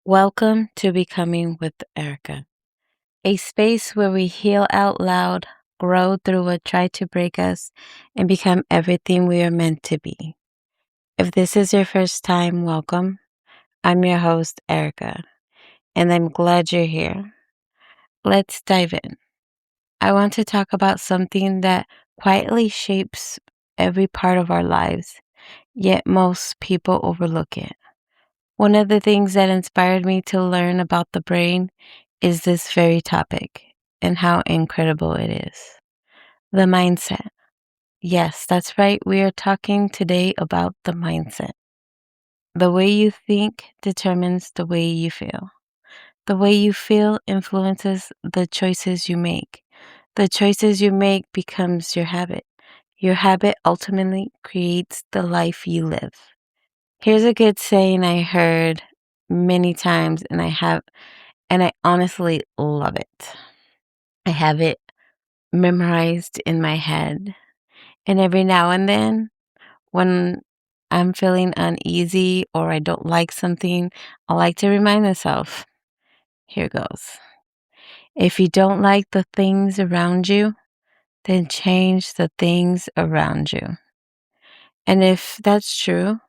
Welcome to Becoming with Erika, a space where we heal out loud, grow through what tried to break us, and become everything we are meant to be. If this is your first time, welcome. I'm your host, Erika, and I'm glad you're here. Let's dive in. I want to talk about something that quietly shapes every part of our lives, yet most people overlook it. One of the things that inspired me to learn about the brain is this very topic and how incredible it is. The mindset. Yes, that's right. We are talking today about the mindset. The way you think determines the way you feel. The way you feel influences the choices you make. The choices you make becomes your habit. Your habit ultimately creates the life you live. Here's a good saying I heard many times and I honestly love it. I have it memorized in my head. And every now and then, when I'm feeling uneasy or I don't like something, I like to remind myself, here goes. If you don't like the things around you, then change the things around you. And if that's true,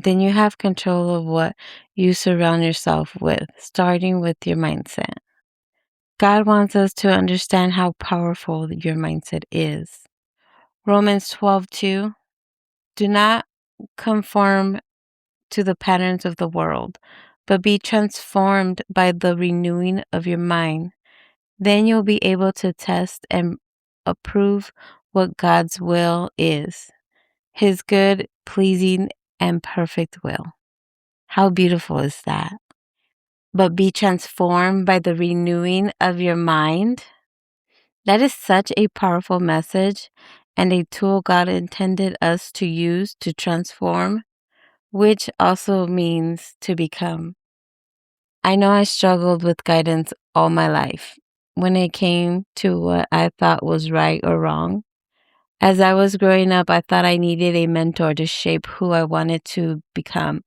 then you have control of what you surround yourself with, starting with your mindset. God wants us to understand how powerful your mindset is. Romans 12:2. Do not conform to the patterns of the world, but be transformed by the renewing of your mind. Then you'll be able to test and approve what God's will is, His good, pleasing, and perfect will. How beautiful is that? But be transformed by the renewing of your mind. That is such a powerful message and a tool God intended us to use to transform, which also means to become. I know I struggled with guidance all my life when it came to what I thought was right or wrong. As I was growing up, I thought I needed a mentor to shape who I wanted to become,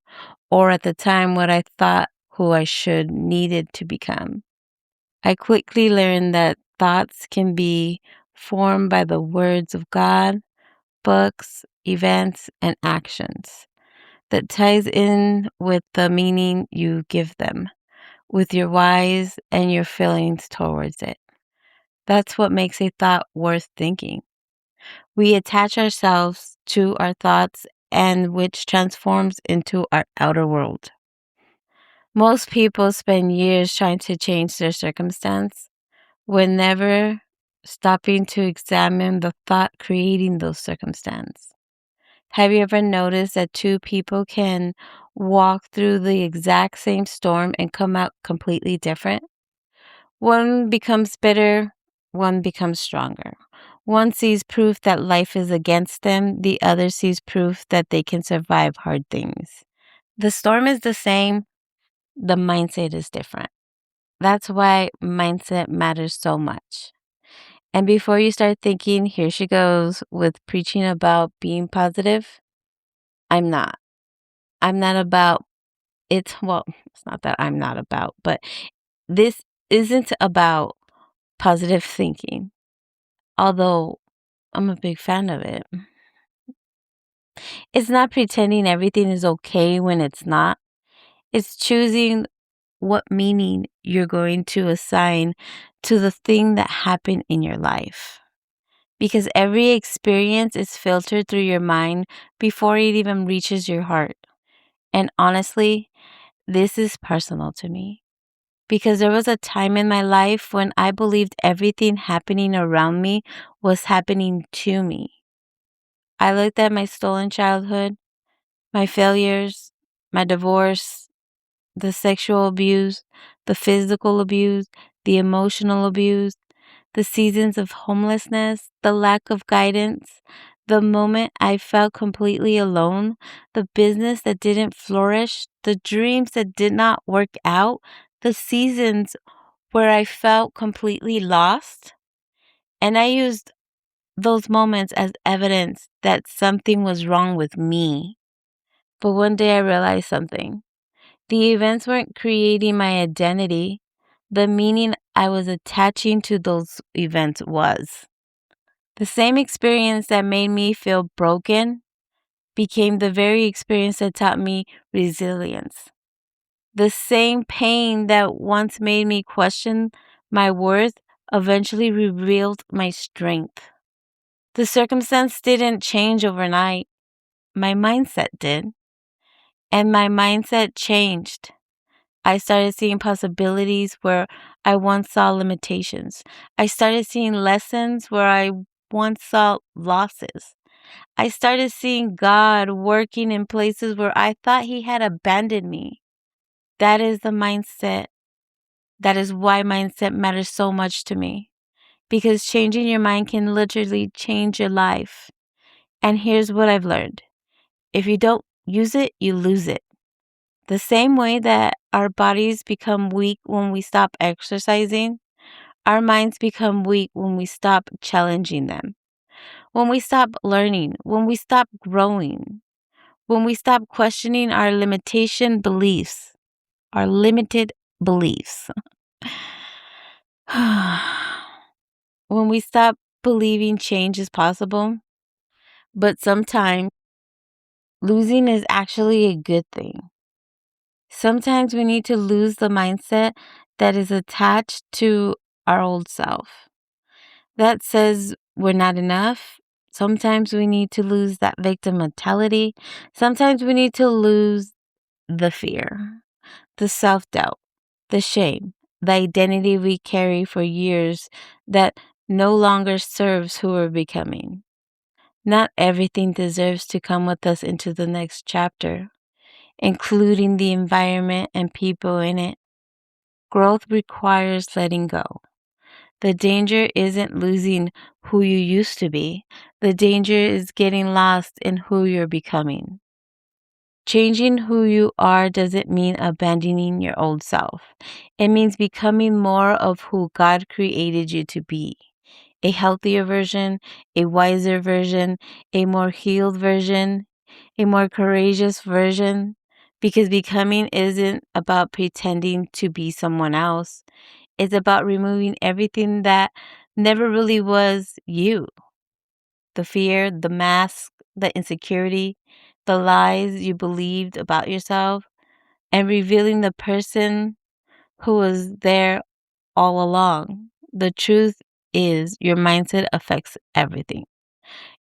or at the time, what I thought who I should needed to become. I quickly learned that thoughts can be formed by the words of God, books, events, and actions that ties in with the meaning you give them, with your whys and your feelings towards it. That's what makes a thought worth thinking. We attach ourselves to our thoughts and which transforms into our outer world. Most people spend years trying to change their circumstance, we're never stopping to examine the thought creating those circumstances. Have you ever noticed that two people can walk through the exact same storm and come out completely different? One becomes bitter, one becomes stronger. One sees proof that life is against them, the other sees proof that they can survive hard things. The storm is the same, the mindset is different. That's why mindset matters so much. And before you start thinking, here she goes with preaching about being positive, I'm not. I'm not about it's not that I'm not about, but this isn't about positive thinking, although I'm a big fan of it. It's not pretending everything is okay when it's not. It's choosing what meaning you're going to assign to the thing that happened in your life. Because every experience is filtered through your mind before it even reaches your heart. And honestly, this is personal to me because there was a time in my life when I believed everything happening around me was happening to me. I looked at my stolen childhood, my failures, my divorce, the sexual abuse, the physical abuse, the emotional abuse, the seasons of homelessness, the lack of guidance, the moment I felt completely alone, the business that didn't flourish, the dreams that did not work out, the seasons where I felt completely lost. And I used those moments as evidence that something was wrong with me. But one day I realized something. The events weren't creating my identity. The meaning I was attaching to those events was. The same experience that made me feel broken became the very experience that taught me resilience. The same pain that once made me question my worth eventually revealed my strength. The circumstance didn't change overnight. My mindset did. And my mindset changed. I started seeing possibilities where I once saw limitations. I started seeing lessons where I once saw losses. I started seeing God working in places where I thought He had abandoned me. That is the mindset. That is why mindset matters so much to me. Because changing your mind can literally change your life. And here's what I've learned: if you don't use it, you lose it. The same way that our bodies become weak when we stop exercising, our minds become weak when we stop challenging them, when we stop learning, when we stop growing, when we stop questioning our limitation beliefs, our limited beliefs. When we stop believing change is possible, but sometimes losing is actually a good thing. Sometimes we need to lose the mindset that is attached to our old self that says we're not enough. Sometimes we need to lose that victim mentality. Sometimes we need to lose the fear, the self doubt, the shame, the identity we carry for years that no longer serves who we're becoming. Not everything deserves to come with us into the next chapter, including the environment and people in it. Growth requires letting go. The danger isn't losing who you used to be. The danger is getting lost in who you're becoming. Changing who you are doesn't mean abandoning your old self. It means becoming more of who God created you to be. A healthier version, a wiser version, a more healed version, a more courageous version. Because becoming isn't about pretending to be someone else. It's about removing everything that never really was you. The fear, the mask, the insecurity, the lies you believed about yourself, and revealing the person who was there all along. The truth is, your mindset affects everything: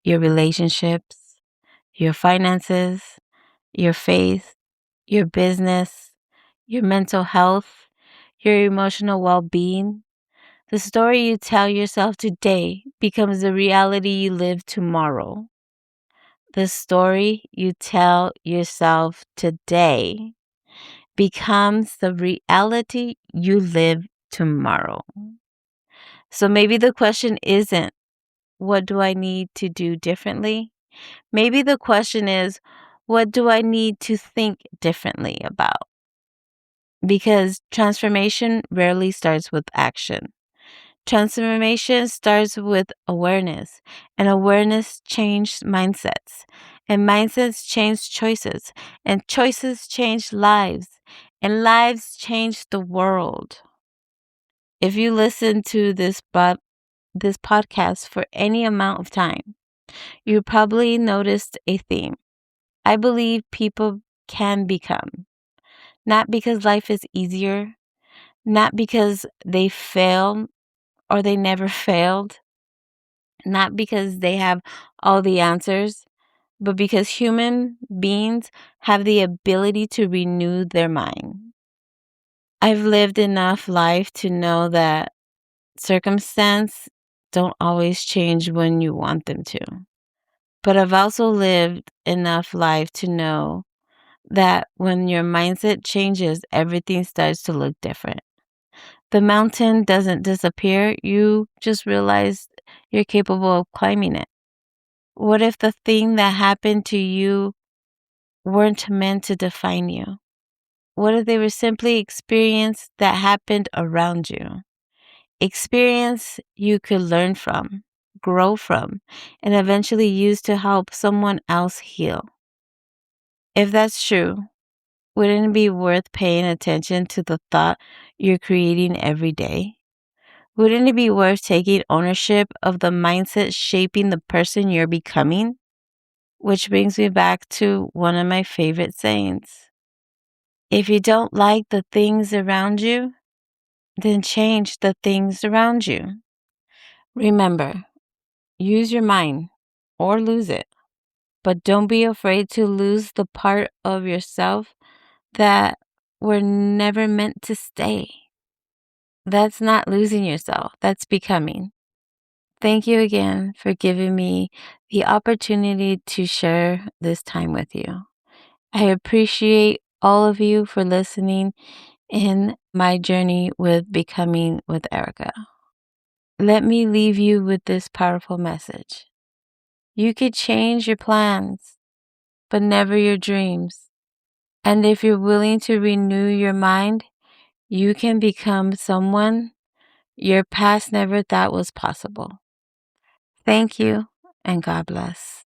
your relationships, your finances, your faith, your business, your mental health, your emotional well being. The story you tell yourself today becomes the reality you live tomorrow. The story you tell yourself today becomes the reality you live tomorrow. So maybe the question isn't, what do I need to do differently? Maybe the question is, what do I need to think differently about? Because transformation rarely starts with action. Transformation starts with awareness, and awareness changes mindsets, and mindsets change choices, and choices change lives, and lives change the world. If you listen to this podcast for any amount of time, you probably noticed a theme. I believe people can become, not because life is easier, not because they fail or they never failed, not because they have all the answers, but because human beings have the ability to renew their mind. I've lived enough life to know that circumstances don't always change when you want them to. But I've also lived enough life to know that when your mindset changes, everything starts to look different. The mountain doesn't disappear, you just realize you're capable of climbing it. What if the thing that happened to you weren't meant to define you? What if they were simply experience that happened around you? Experience you could learn from, grow from, and eventually use to help someone else heal. If that's true, Wouldn't it be worth paying attention to the thought you're creating every day? Wouldn't it be worth taking ownership of the mindset shaping the person you're becoming? Which brings me back to one of my favorite sayings. If you don't like the things around you, then change the things around you. Remember, use your mind or lose it, but don't be afraid to lose the part of yourself that were never meant to stay. That's not losing yourself, that's becoming. Thank you again for giving me the opportunity to share this time with you. I appreciate all of you for listening in my journey with becoming with Erika. Let me leave you with this powerful message. You could change your plans, but never your dreams. And if you're willing to renew your mind, you can become someone your past never thought was possible. Thank you, and God bless.